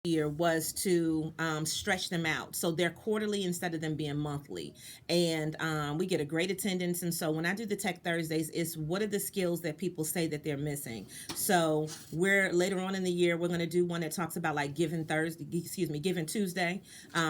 year was to stretch them out so they're quarterly instead of them being monthly, and we get a great attendance. And so when I do the Tech Thursdays, it's what are the skills that people say that they're missing. So we're later on in the year, we're going to do one that talks about like Giving Thursday, excuse me, Giving Tuesday,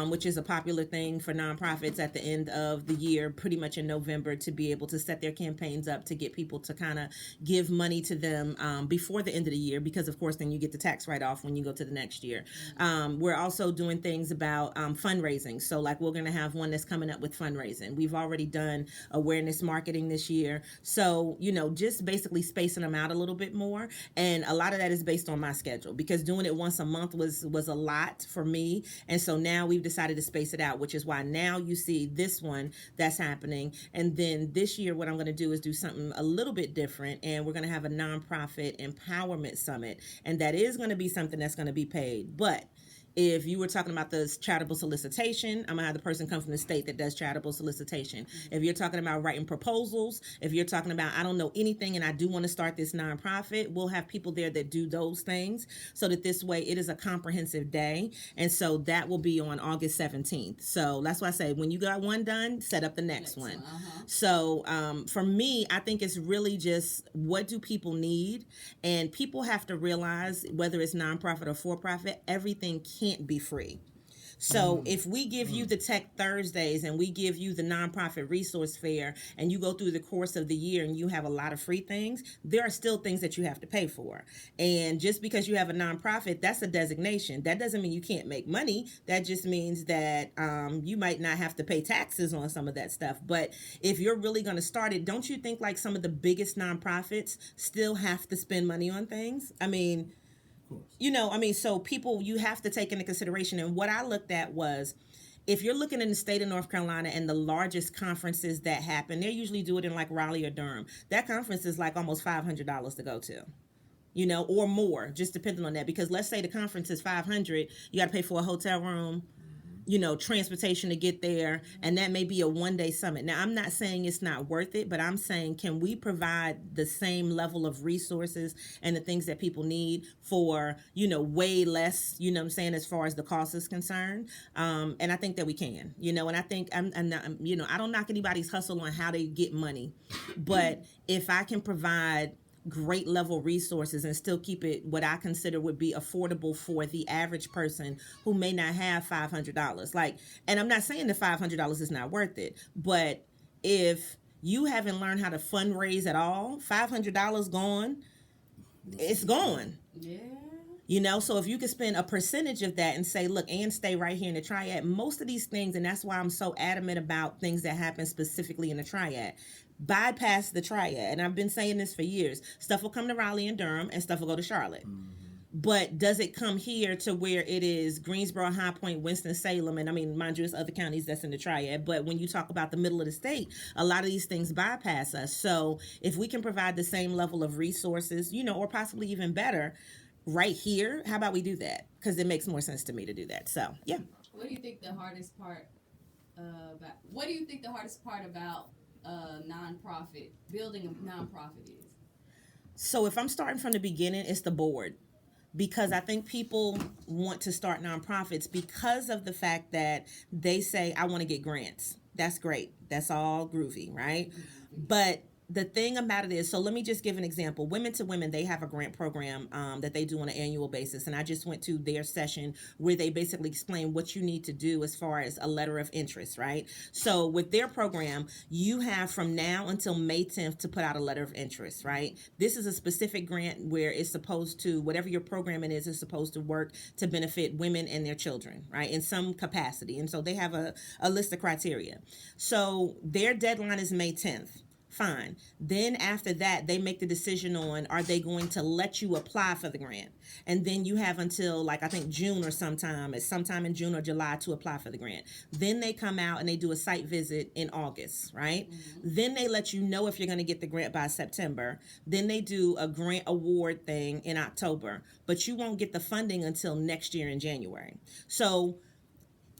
which is a popular thing for nonprofits at the end of the year, pretty much in November, to be able to set their campaigns up to get people to kind of give money to them before the end of the year, because of course then you get the tax write off when you go to the next year. We're also doing things about fundraising. So, like, we're going to have one that's coming up with fundraising. We've already done awareness marketing this year. So, just basically spacing them out a little bit more. And a lot of that is based on my schedule, because doing it once a month was a lot for me. And so now we've decided to space it out, which is why now you see this one that's happening. And then this year, what I'm going to do is do something a little bit different. And we're going to have a nonprofit empowerment summit. And that is going to be something that's going to be paid. But if you were talking about the charitable solicitation, I'm gonna have the person come from the state that does charitable solicitation. If you're talking about writing proposals, if you're talking about, I don't know anything and I do want to start this nonprofit, we'll have people there that do those things, so that this way it is a comprehensive day. And so that will be on August 17th. So that's why I say, when you got one done, set up the next one. So for me, I think it's really just, what do people need? And people have to realize, whether it's nonprofit or for-profit, everything can't be free. So if we give you the Tech Thursdays and we give you the nonprofit resource fair, and you go through the course of the year and you have a lot of free things, there are still things that you have to pay for. And just because you have a nonprofit, that's a designation. That doesn't mean you can't make money. That just means that you might not have to pay taxes on some of that stuff. But if you're really going to start it, don't you think like some of the biggest nonprofits still have to spend money on things? I mean, so people, you have to take into consideration. And what I looked at was, if you're looking in the state of North Carolina and the largest conferences that happen, they usually do it in like Raleigh or Durham. That conference is like almost $500 to go to, or more, just depending on that. Because let's say the conference is 500, you got to pay for a hotel room, transportation to get there, and that may be a one-day summit. Now, I'm not saying it's not worth it, but I'm saying, can we provide the same level of resources and the things that people need for, way less, what I'm saying, as far as the cost is concerned? And I think that we can, and I think I'm not, I don't knock anybody's hustle on how they get money, but if I can provide great level resources and still keep it what I consider would be affordable for the average person who may not have $500. And I'm not saying the $500 is not worth it, but if you haven't learned how to fundraise at all, $500 gone, it's gone. Yeah. So if you could spend a percentage of that and say, look, and stay right here in the triad, most of these things, and that's why I'm so adamant about things that happen specifically in the triad, bypass the triad. And I've been saying this for years. Stuff will come to Raleigh and Durham, and stuff will go to Charlotte. But does it come here to where it is Greensboro, High Point, Winston-Salem? And I mean, mind you, it's other counties that's in the triad. But when you talk about the middle of the state, a lot of these things bypass us. So if we can provide the same level of resources, or possibly even better right here, how about we do that? Because it makes more sense to me to do that. So, yeah. What do you think the hardest part about nonprofit, building a nonprofit is? So if I'm starting from the beginning, it's the board. Because I think people want to start nonprofits because of the fact that they say, I want to get grants. That's great. That's all groovy, right? But the thing about it is, so let me just give an example. Women to Women, they have a grant program that they do on an annual basis. And I just went to their session where they basically explain what you need to do as far as a letter of interest, right? So with their program, you have from now until May 10th to put out a letter of interest, right? This is a specific grant where it's supposed to, whatever your programming is supposed to work to benefit women and their children, right? In some capacity. And so they have a list of criteria. So their deadline is May 10th. Fine. Then after that, they make the decision on, are they going to let you apply for the grant? And then you have until I think June or sometime in June or July to apply for the grant. Then they come out and they do a site visit in August, right? Then they let you know if you're going to get the grant by September. Then they do a grant award thing in October, but you won't get the funding until next year in January. So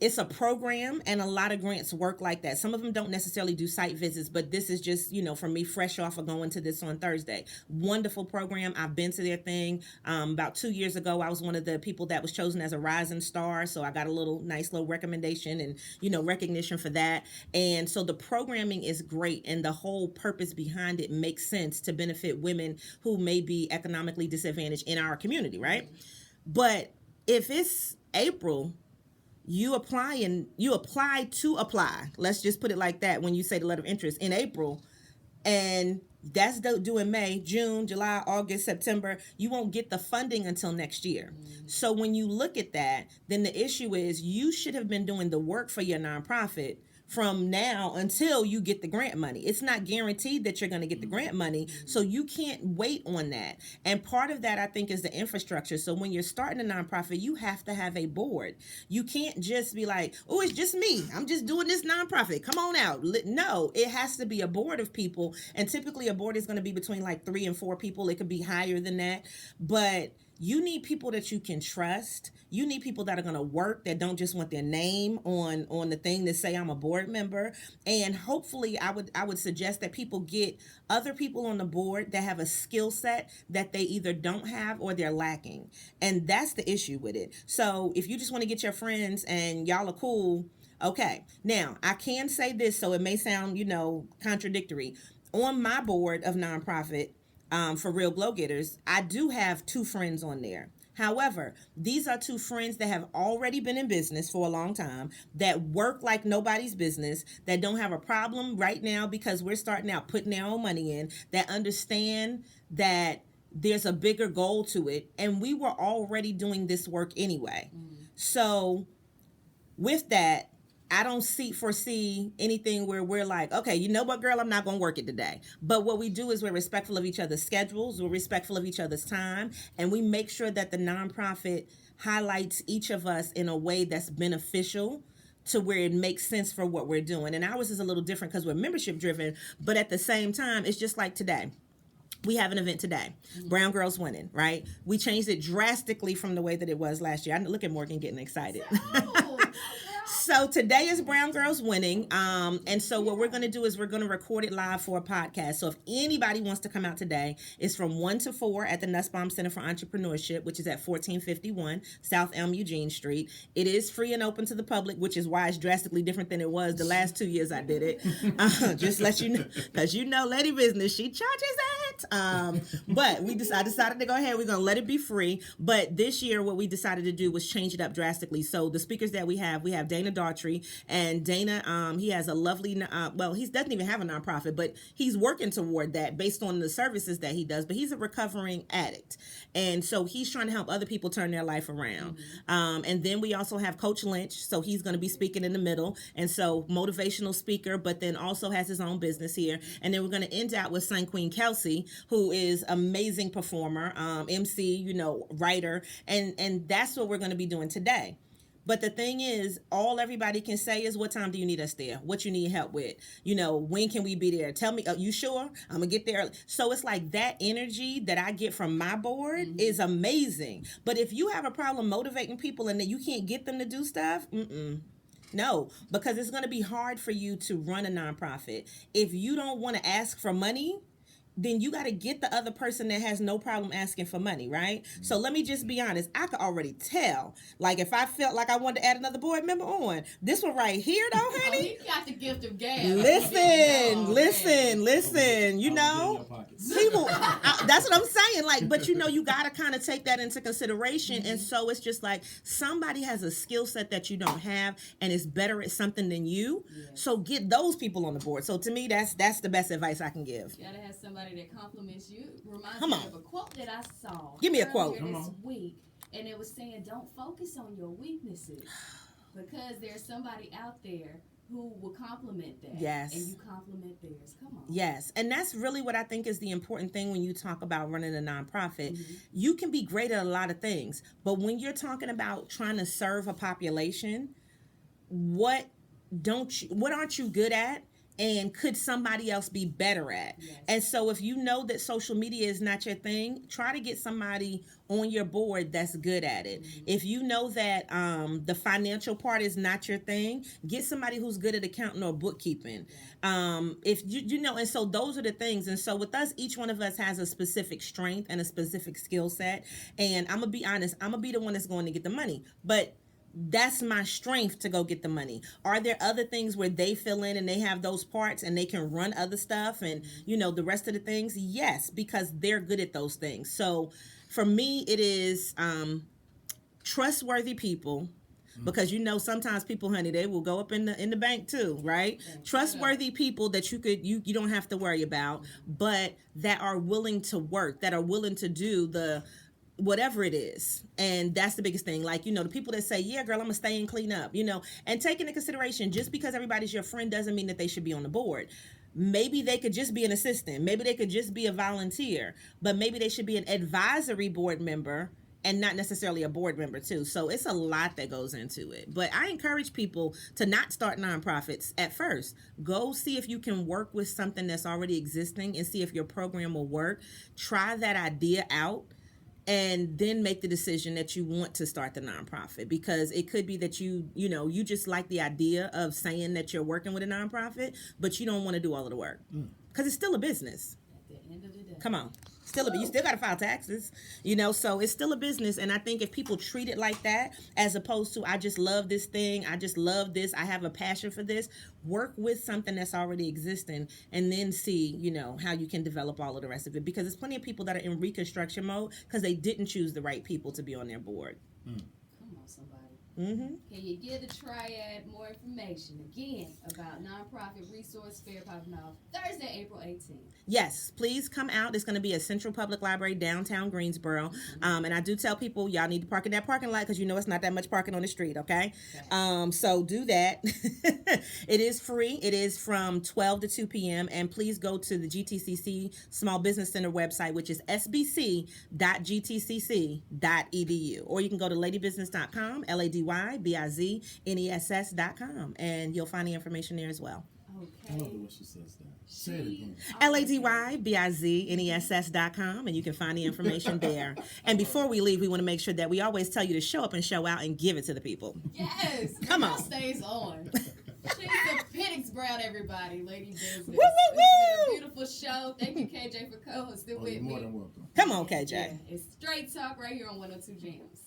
it's a program, and a lot of grants work like that. Some of them don't necessarily do site visits, but this is just, for me, fresh off of going to this on Thursday. Wonderful program. I've been to their thing. About 2 years ago, I was one of the people that was chosen as a rising star. So I got a nice little recommendation and, recognition for that. And so the programming is great. And the whole purpose behind it makes sense to benefit women who may be economically disadvantaged in our community, right? But if it's April, you apply to apply. Let's just put it like that when you say the letter of interest in April, and that's due in May, June, July, August, September. You won't get the funding until next year. So when you look at that, then the issue is you should have been doing the work for your nonprofit from now until you get the grant money. It's not guaranteed that you're going to get the grant money, so you can't wait on that. And part of that, I think, is the infrastructure. So when you're starting a nonprofit, you have to have a board. You can't just be like, oh, it's just me. I'm just doing this nonprofit. Come on out. No, it has to be a board of people. And typically a board is going to be between like 3 and 4 people. It could be higher than that. But you need people that you can trust. You need people that are going to work, that don't just want their name on the thing that say I'm a board member. And hopefully I would suggest that people get other people on the board that have a skill set that they either don't have or they're lacking. And that's the issue with it. So if you just want to get your friends and y'all are cool, okay. Now, I can say this, so it may sound, contradictory. On my board of nonprofit, for Real Glow Getters, I do have 2 friends on there. However, these are 2 friends that have already been in business for a long time, that work like nobody's business, that don't have a problem right now because we're starting out putting their own money in, that understand that there's a bigger goal to it, and we were already doing this work anyway. So with that, I don't foresee anything where we're like, okay, you know what, girl, I'm not going to work it today. But what we do is we're respectful of each other's schedules. We're respectful of each other's time. And we make sure that the nonprofit highlights each of us in a way that's beneficial to where it makes sense for what we're doing. And ours is a little different because we're membership driven. But at the same time, it's just like today. We have an event today. Brown Girls Winning, right? We changed it drastically from the way that it was last year. Look at Morgan getting excited. So today is Brown Girls Winning. And so what we're going to do is we're going to record it live for a podcast. So if anybody wants to come out today, it's from 1 to 4 at the Nussbaum Center for Entrepreneurship, which is at 1451 South Elm Eugene Street. It is free and open to the public, which is why it's drastically different than it was the last 2 years I did it. Just let you know, because Lady Bizness, she charges it. But I decided to go ahead. We're going to let it be free. But this year, what we decided to do was change it up drastically. So the speakers that we have Dana Daughtry, and Dana, he has a lovely, he doesn't even have a nonprofit, but he's working toward that based on the services that he does, but he's a recovering addict. And so he's trying to help other people turn their life around. And then we also have Coach Lynch. So he's going to be speaking in the middle. And so motivational speaker, but then also has his own business here. And then we're going to end out with St. Queen Kelsey, who is amazing performer, MC, writer. And that's what we're going to be doing today. But the thing is, all everybody can say is, what time do you need us there? What you need help with? When can we be there? Tell me, you sure? I'm going to get there. So it's like that energy that I get from my board is amazing. But if you have a problem motivating people and that you can't get them to do stuff, no, because it's going to be hard for you to run a nonprofit. If you don't want to ask for money, then you got to get the other person that has no problem asking for money, right? So let me just be honest. I could already tell. Like, if I felt like I wanted to add another board member on, this one right here, though, honey. Oh, he got the gift of gab. Listen. People, that's what I'm saying. Like, but you got to kind of take that into consideration. And so it's just like somebody has a skill set that you don't have and is better at something than you. Yeah. So get those people on the board. So to me, that's the best advice I can give. You got to have somebody that compliments you. Reminds me of a quote that I saw. Give me a quote. This week, and it was saying, "Don't focus on your weaknesses, because there's somebody out there who will compliment that. Yes. And you compliment theirs. Come on. Yes, and that's really what I think is the important thing when you talk about running a nonprofit. You can be great at a lot of things, but when you're talking about trying to serve a population, what aren't you good at? and could somebody else be better at? Yes. And so if you know that social media is not your thing, try to get somebody on your board that's good at it. If you know that the financial part is not your thing, get somebody who's good at accounting or bookkeeping. If you know, and so those are the things. And so with us, each one of us has a specific strength and a specific skill set. And I'm gonna be honest, I'm gonna be the one that's going to get the money, but that's my strength to go get the money. Are there other things where they fill in and they have those parts and they can run other stuff and the rest of the things? Yes, because they're good at those things. So for me, it is trustworthy people, because sometimes people, honey, they will go up in the bank too, right? Trustworthy people that you don't have to worry about, but that are willing to work, that are willing to do the whatever it is. And that's the biggest thing. Like, the people that say, yeah, girl, I'm gonna stay and clean up, and take into consideration, just because everybody's your friend doesn't mean that they should be on the board. Maybe they could just be an assistant. Maybe they could just be a volunteer, but maybe they should be an advisory board member and not necessarily a board member too. So it's a lot that goes into it. But I encourage people to not start nonprofits at first. Go see if you can work with something that's already existing and see if your program will work. Try that idea out, and then make the decision that you want to start the nonprofit, because it could be that you just like the idea of saying that you're working with a nonprofit, but you don't want to do all of the work, because it's still a business. At the end of the day. Come on. You still got to file taxes, so it's still a business. And I think if people treat it like that, as opposed to, I just love this thing, I just love this, I have a passion for this, work with something that's already existing, and then see, how you can develop all of the rest of it. Because there's plenty of people that are in reconstruction mode because they didn't choose the right people to be on their board. Come on, somebody. Mm-hmm. Can you give the Triad more information again about Nonprofit Resource Fair popping off Thursday, April 18th? Yes, please come out. It's going to be at Central Public Library, downtown Greensboro. And I do tell people, y'all need to park in that parking lot, because it's not that much parking on the street, okay? So do that. It is free. It is from 12 to 2 p.m. And please go to the GTCC Small Business Center website, which is sbc.gtcc.edu. Or you can go to ladybizness.com, LADYBIZNESS.com, and you'll find the information there as well. I love the way she says that. Say it again. LADYBIZNESS.com, and you can find the information there. And before we leave, we want to make sure that we always tell you to show up and show out and give it to the people. Yes. Come on. Stays on. She's the Pennix-Brown, everybody. Lady Bizness. Woo, woo, It's been woo. a beautiful show. Thank you, KJ, for co-hosting with You're me. more than welcome. Come on, KJ. Yeah, it's straight talk right here on 102 Jamz.